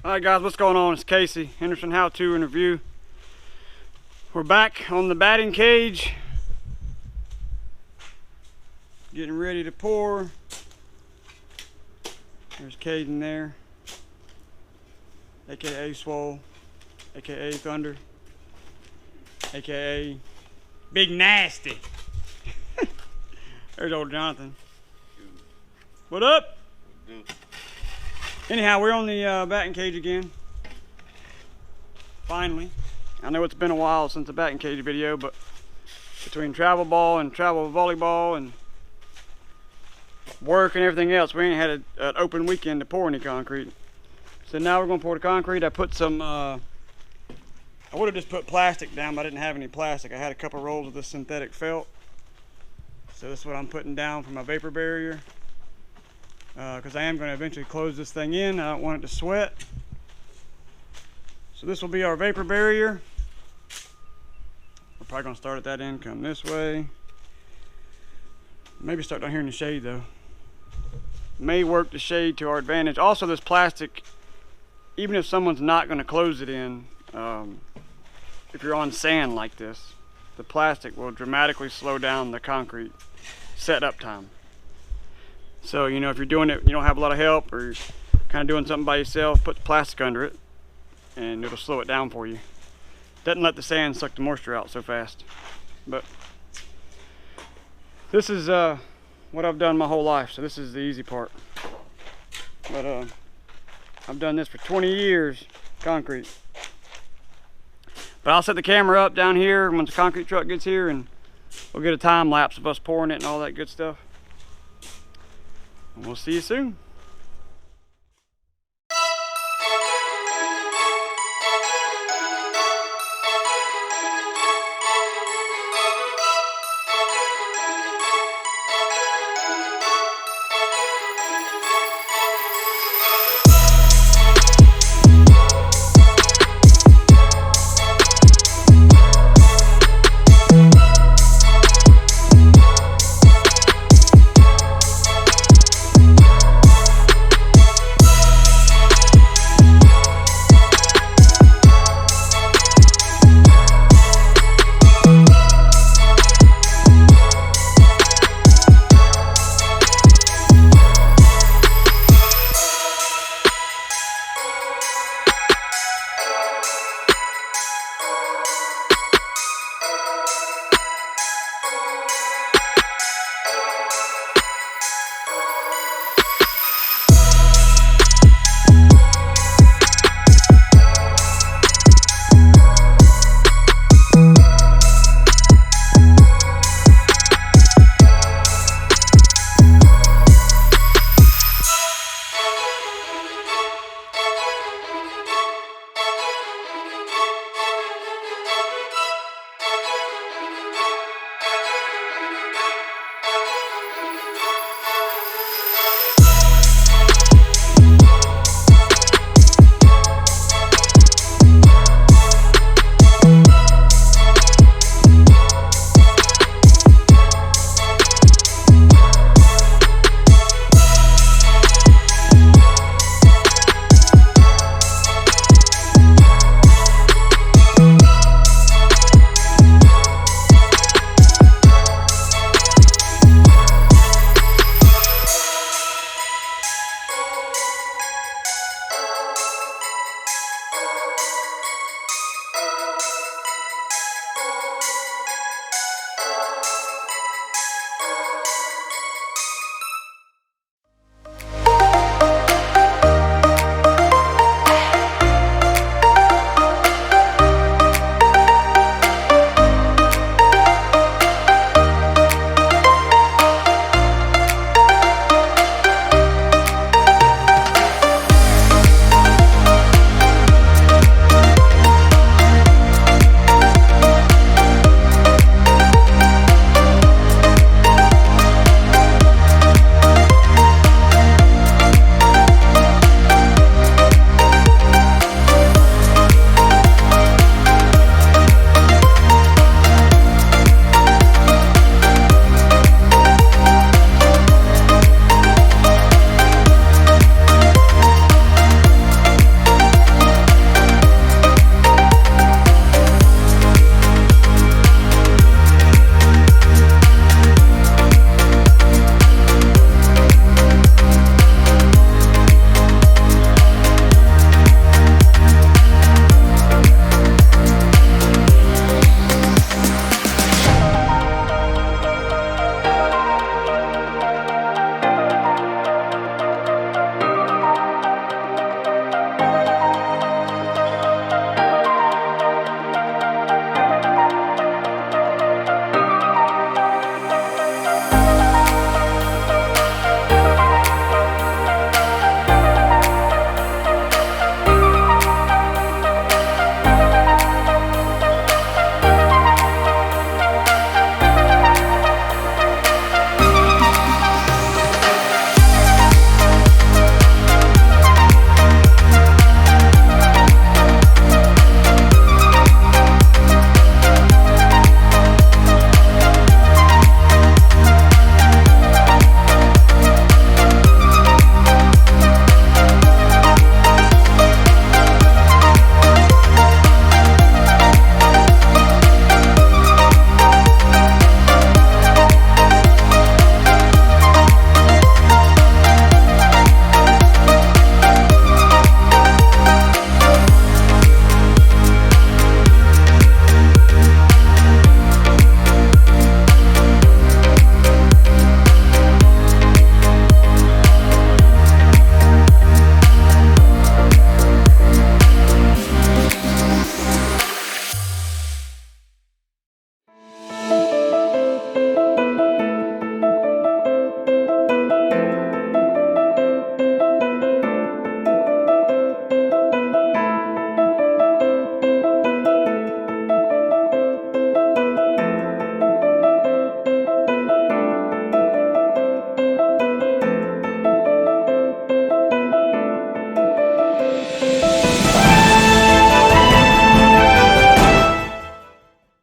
Alright guys, what's going on? It's Casey, Henderson how-to and review. We're back on the batting cage. Getting ready to pour. There's Caden there. AKA Swole. AKA Thunder. AKA Big Nasty. There's old Jonathan. What up? Anyhow, we're on the batting cage again. Finally. I know it's been a while since the batting cage video, but between travel ball and travel volleyball and work and everything else, we ain't had an open weekend to pour any concrete. So now we're gonna pour the concrete. I put some, I would have just put plastic down, but I didn't have any plastic. I had a couple rolls of this synthetic felt. So this is what I'm putting down for my vapor barrier. Because I am going to eventually close this thing in. I don't want it to sweat. So this will be our vapor barrier. We're probably going to start at that end, come this way. Maybe start down here in the shade though. May work the shade to our advantage. Also this plastic, even if someone's not going to close it in, if you're on sand like this, the plastic will dramatically slow down the concrete setup time. So, you know, if you're doing it, you don't have a lot of help, or you're kind of doing something by yourself, put the plastic under it, and it'll slow it down for you. Doesn't let the sand suck the moisture out so fast. But this is what I've done my whole life, so this is the easy part. But I've done this for 20 years, concrete. But I'll set the camera up down here once the concrete truck gets here, and we'll get a time lapse of us pouring it and all that good stuff. We'll see you soon.